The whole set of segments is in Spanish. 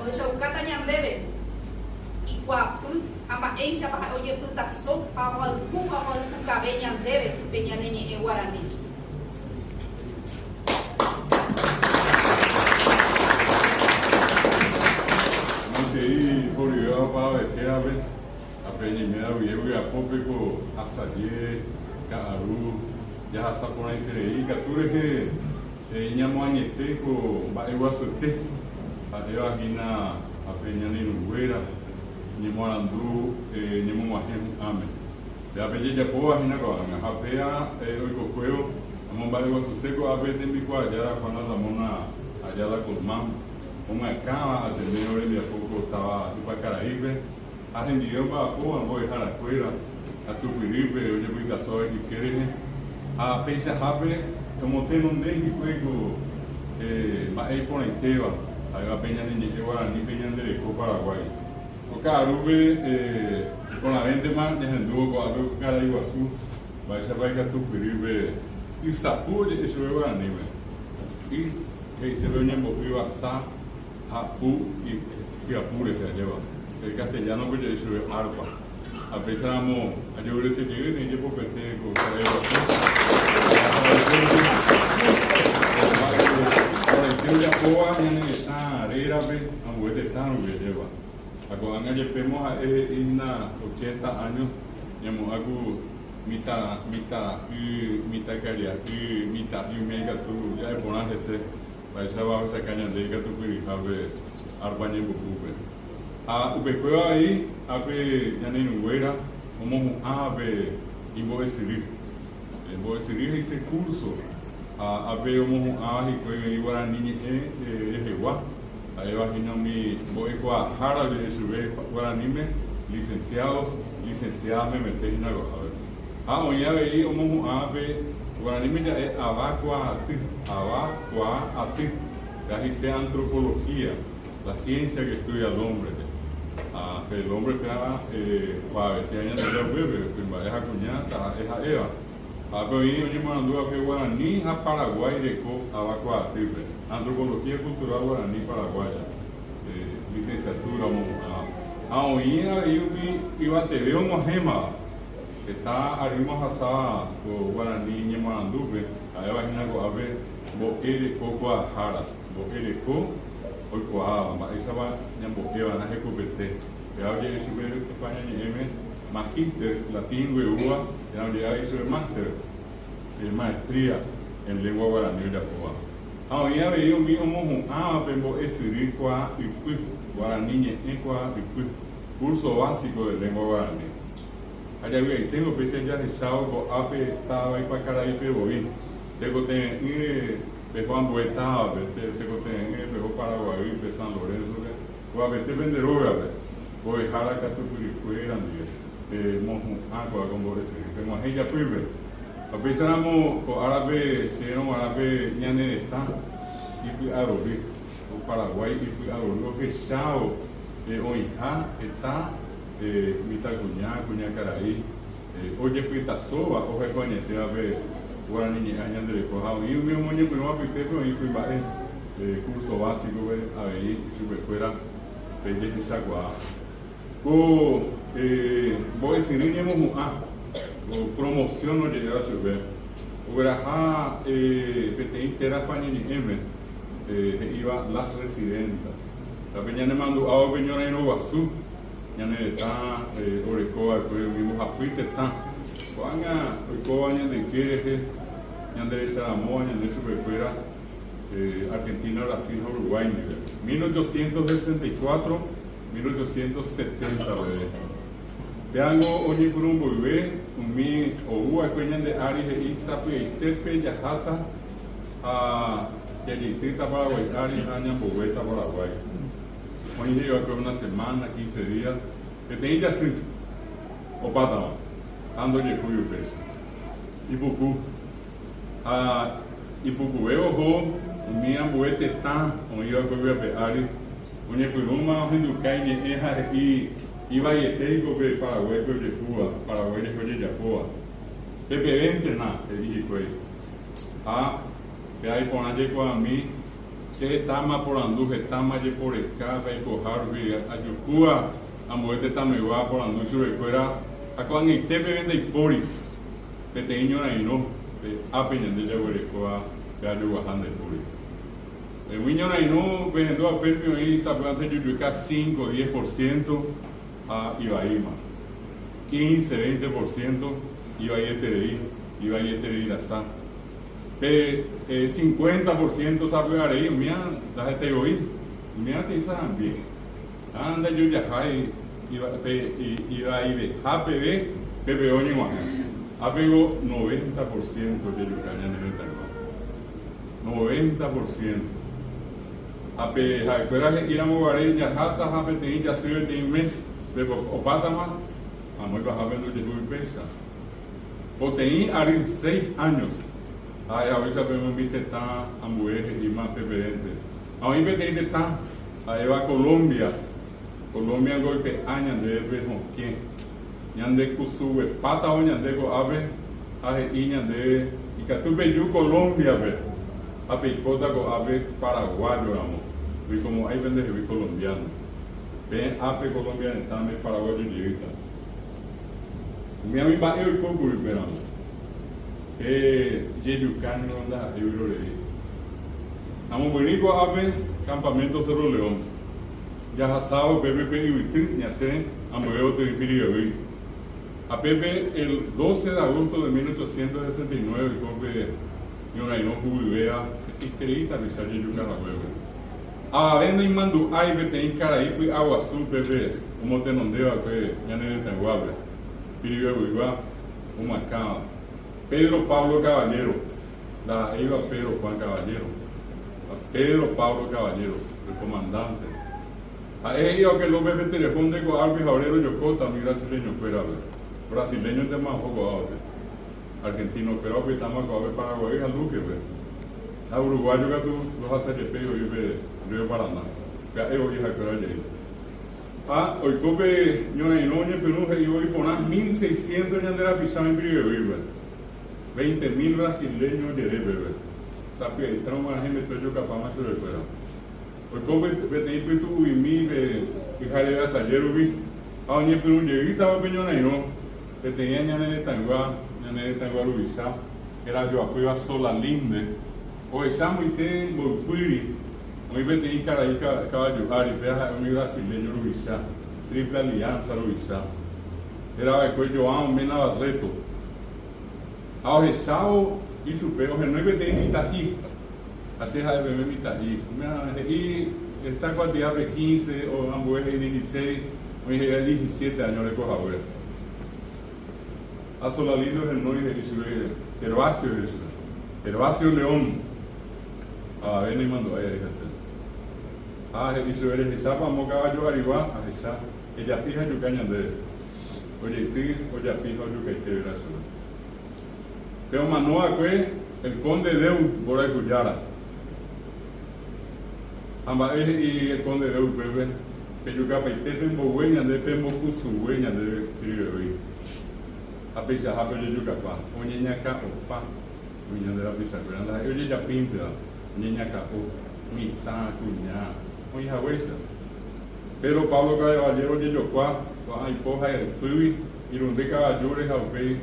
ohechaukáta ñandéve ikuapy amba'éichapa ha ojepytaso ha oaypukave ñandéve pe ñane ñe'ẽ Guarani. Aí, Bolivar, para ver a penimera, o eu e a público, a Sadie, Caru, já essa por aí, captura que tinha moanete com bairro açote, a eu aqui na a penha nem no gueira, nem morandu, nem moarrem ame. Já pedi de boa, ainda agora, a pea, o cocoio, a mão bairro açote, a vez tem bicoadera, quando a mona, a jala com mão. Uma cama, a terminou de a pouco estava no Pacaraíbe, a reunião para a boa, vou errar a coisa, a Tupiribe, eu já vi da sorte que querer, a pensa rápida, eu montei num dia que foi mas aí por inteira, aí a penha de Guarani, penha de Paraguai. O Carube, com a venda mais de Rendu, com a Caraiguaçu, vai saber que a Tupiribe, e sapur de isso é Guarani, e recebeu minha movida assar. Apu y apure se lleva. El castellano pues eso es arpa. A pesar a yo le seguí y yo pues con el de Apoa ya está arera ve a muerte está no lleva. A cuando ya vemos a en 80 años llamo algo mitad caria y mitad y mega tú ya ponerse ese Paisa bajo esa caña de que tú quieres ver arbañe buque. A ubequeo ahí, a ver ya ni nuera, como un ave y voy a decidir. Voy a decidir ese curso. A ver como un ave que iba a niña Jehová. Ahí va a girar mi voy a jara de subir guaranime, licenciados me metí en algo. Hoy ya veí como un ave. Guarani ya es abacua a ti, ya dice antropología, la ciencia que estudia al hombre. El hombre está para este año de la bebé, es a cuñata, es a Eva. Pero yo me mandó que Guarani a Paraguay de abacua a ti, antropología cultural Guarani paraguaya, licenciatura. Hoy iba a te ver un gema. Está arriba asada con Guarani y Marandupe, ahí va a ir a ver, boquere coco a jara, boquere co, hoy coaba, esa va a boquear, a recuperte. Ya oye, si ve España ni M, magíster, latín, uva, ya oye, hizo el máster, maestría en lengua guaraní de Apoa. Ahora ya veía un mío mojo, pero es rico y guaraní, curso básico de lengua guaraní. Allá bien, tengo pensé ya de sábado, estaba ahí para Caraíbe, voy. Tengo que ir Juan Buetá, tengo que ir Paraguay, San Lorenzo, voy a ver, vender obra, voy a dejar a Catupuricuera, Mojo, agua, como decir, tengo a ella prive. A pesar de árabe, si era un árabe, ya no está, y fui a Rodríguez, o Paraguay, y fui a Rodríguez, que chao, hoy está. Mitacuñá, Cuñacaraí, oye Pitasoba, o reconhece a ver Guarani años de cojado. Y un mismo año primero apité, pero yo fui para el curso básico, a ver, si fuera, pelle de Chaguá. Voy a decir, niños, promoción no llegar a subir. O era, que te interesa para ni iba las residentas. La peña me mandó a Peñora en Oguazú. Ya no está Orecoa, pero mismo Japuite está. Cuando Orecoa ya de Quereje, ya de Salamoa, ya de Superfuera, Argentina, Brasil, Uruguay. 1864, 1870. Te hago oye por un bebé, un mi o ua cuñan de Aries de Isape y Tepe, Yajata, a Yalitita Paraguay, Aries, Aña, Bogotá, Paraguay. Hoy llevo aquí una semana, 15 días, que tenía que hacer, o pátama, ando de cuyo peso. Y poco veo, mi ambuete está, o iba a comer a peari, onde por uma onde cai e iba a ir com Paraguai com de Cuba, Paraguai de Rio de Janeiro. Pepe entrenar, ele disse foi. Que aí por onde com a mim se tama por andu se tama ye por escapa y cojar vi ayucua amoete tamegua por andu su recuera a cuando itepe vende y pori peteño na ino apeñan de yaguerecoa que ayu bajando pori el niño na ino vendo a perpio y sapante yuca 5-10% a Ibaima 15-20% iba a ir la sa 50% sabe ahí mía la gente hoy mía te saben bien anda yo ya hay iba a ir APB pepe oñe más apego 90% de yucaña en el 90% ape espera que iramos a ver ya hasta hape te ya sirve de mes de opata más amo iba a ver lo que tú pesa o tenía 6 años ay a veces me viste está a mujeres y más preferente a mí me tiene está a Eva Colombia golpe años de vernos quién ñande kusube pata o ñande go ave a ñande y que tú ves Colombia ver a picota go ave paraguayo amo vi como hay vende vi colombiano ven ape colombiano también paraguayo llegita mi amigo va el poco esperamos Yeyucano la Eurorei. Amo bonito ave campamento Cerro León. Ya hasao PPP y Vitri, ya sé, amo veo te diría a Pepe el 12 de agosto de 1869, porque yo no jubivea, escrita, Rizal Yeyucano la huevo. A venda y mando ay vete en Caraípo y agua azul Pepe, como te nondea que ya no es tan guapo. Pirio igual, un macao. Pedro Pablo Caballero, la iba Pedro Juan Caballero, Pedro Pablo Caballero, el comandante. A ellos que los bebés te responden con Alvis Aurelio Yocota, mi brasileño, pero brasileño es de más poco argentino, pero que estamos con Paraguay, a Luque, a uruguayo que tú los haces de pego y Río Paraná, que a ellos hija que era allí. Hoy cope, yo no hay noña, pero yo voy a poner 1.600 años de la pisada en Brive, 20.000 brasileños de bebé. Sabe que trauma la gente yo capaz más de fuera. Hoy como te tú y mi fíjate a Sayero vi. A un pero un lleguita va peñona y no. Que tenía ñane de tangua Luisa. Era yo apoyo a sola linde. O esa muy te volpuri. Muy vete y caray caballo ari vea un brasileño Luisa. Triple alianza Luisa. Era de cuello a un mena Barreto. Ao resal y su pego no hay de Itaí, así es de bebé Itaí. Y esta cantidad de 15 o ambos 16, o 17 años de coja ver. A Solalindo es el nombre de Gervasio León. A ver, ni mandó a ella hacer. Isabel es esa para caballo arriba, a esa. Ella fija yo caña de. Oye, tú, oye, fija yo que te verás. Pero Manoa fue el conde de Bora Cuyara. Y el conde de Bebe, que yo capa y te tengo hueña de tembo su hueña de Tribevi. A pesar de yo capa, o niña capo, pa, niña de la pizza, pero yo ya pinta, niña capo, mitad, cuña, o hija huesa. Pero Pablo Caballero de Yocua, hay poja el tubi, y donde caballeros a ver,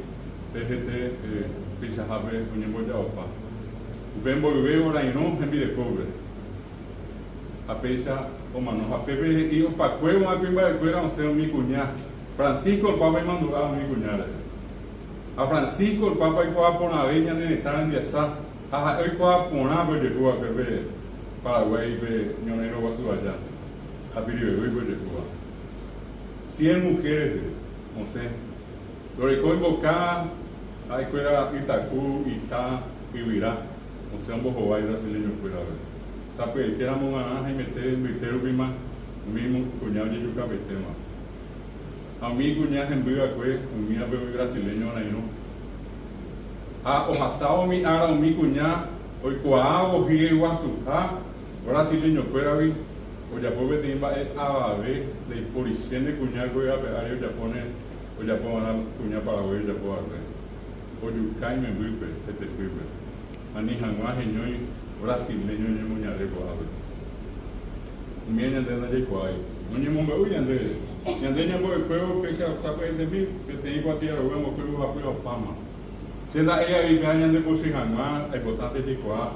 TGT, pisa habe unyembo ja opa ubembo bebe ora ino hembire cobre a pesa o mano a pepe y o pa cueva a pimba de cuera o sea mi cuñá Francisco el papa mandó a mi cuñada a Francisco el papa y coa por una veña en estar en esa a hoy coa por una pues llegó a pepe Paraguay pe ñonero va su allá a piri bebe pues llegó 100 mujeres no sé lo recoge boca hay fuera Itacú, Itá, Ibirá, o sea, ambos hogares brasileños fuera ver. Sabe que éramos una y meter prima, mismo cuñado de yuca tema. A mí cuñado en viva pues, un mía bebé brasileño ahí no. O pasado mi ara o mi cuñado, hoy coago gie guasu, brasileño fuera vi, o ya puede tener a ver de policía de cuñado que a ver ya pone, o ya pone cuñado para ver ya puede ver. O yucay me vive, este vive. Ani hangua heñoy, brasileño ni muñare coabe. Mienya de na de coai. Onye momba uya de. Nyandenya boy kweo pesha sabe de mí que te iba a tirar o vemos que lo apoyo pama. Senda ella y ganya de posinganga ai botante de coa.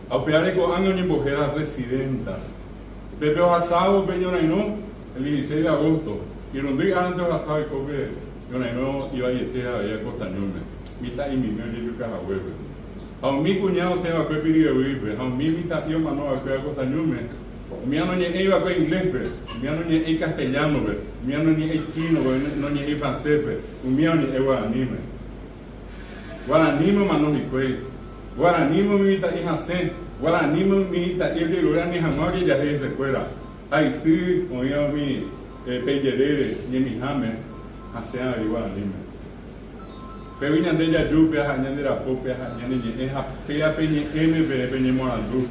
Ao peare ko ano ni mujeres residentas. Pepe Oaxaca, Peñonaino, el 16 de agosto. Y donde antes Oaxaca, que Peñonaino iba a ir a Costañume. Mitad y mi medio de cada huevo. A mi cuñado se va a pedir a vivir. A mi mitad yo mano a Costañume. Mi ano ni iba a inglés, mi ano ni castellano, mi ano ni chino, no ni francés, mi ano ni guaraní. Guaraní mano ni cuello. Guaraní mi mitad y Jacén. Guaraní mi mitad y el lugar ni jamás que ya se escuela. Ahí sí, oía mi pellerere ni mi jame, Jacén a Guaraní. Pero viñan de ella lluvia, añan de la popia, añan de ella, pea peñe M, peñe morandú.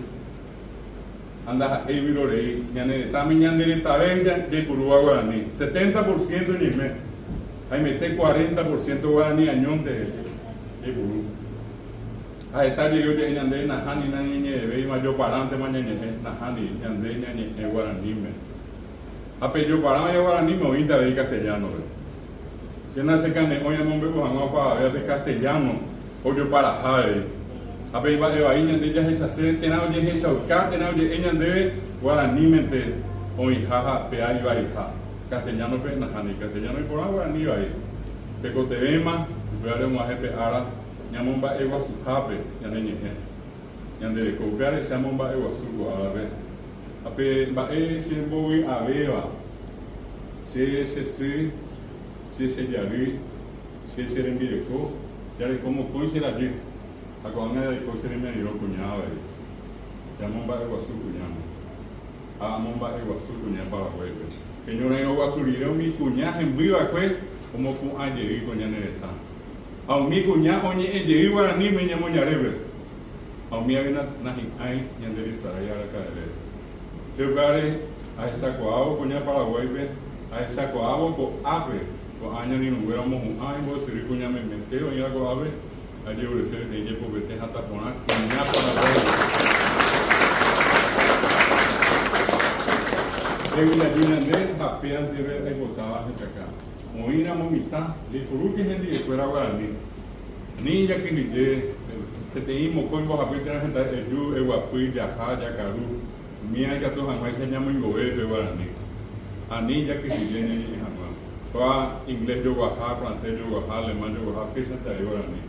Anda a Evirorei, también de esta vez de Curúa Guaraní, 70% ni me. Ahí mete 40% Guaraní, añón de Curú. Ahí está yo de ñande Najani, Nani, ve mayor parante, mañana Najani, ñande ñande Guaraní. A peyo parante Guaraní, me oí de castellano. Si no se cane, hoy no veo a para ver de castellano, o yo para Jare. A ver, ahí ñande ya es hacer, tenado ya es aucar, tenado ya ñande Guaraní, mente, hoy jaja, pea y baija. Castellano, pe Najani, castellano y por Guaraní, ahí. Pecote vema, veamos a jefe ara. Nyamomba ewa suhape yane nyehe yande kopiare shamomba ewa sugo arabe ape ba shemboi aveva se yari se serembireko yare como coise la di agora de coise me iro cuñaba shamomba ewa sugo nyama amomba ewa sugo nyama para hueve señora no va a subir mi cuñaje en viva pues como con ayer con yane está a mi cuñado oye de Guaraní me llamo Ñarebe a mi avena nahi ai ñandere saraya la caere se vale a esa coabo coña Paraguay a esa coabo co ave co año ni no huéramos un ai vos se cuña me meteo ya co ave a llevar ser de llevo vete hasta poner coña Paraguay la línea de japean de ver botaba esa acá moira momita de curuque gente de fuera Guaraní ni ya que ni te teníamos con vos a pedir gente el yu el guapuí ya acá ya caru mía ya todos jamás se llaman ingover de Guaraní a ni ya que ni jamás toda inglés yo guajá francés yo guajá alemán yo guajá que se te de Guaraní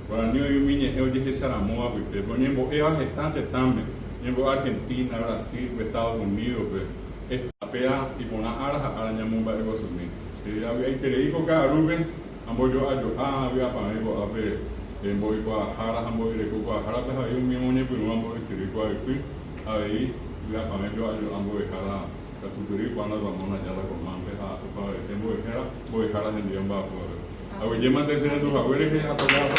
Guaraní hoy mi niño dije Saramoa porque ponen vos gestante también en Argentina Brasil Estados Unidos pues apea y poner aras a la ñamumba de Guasumí hay que le digo que a Rubén, ambos yo había para mí, a ver, en voy para Jara, ambos de Jara, pues hay un mismo niño, pero ambos de Chirico, ahí, ya para mí, ambos de Jara, que tu querido, cuando vamos a la comanda, para el tiempo de Jara, voy a Jara en día, va a poder. A ver, llévate ese en tus abuelos que ya tocaron.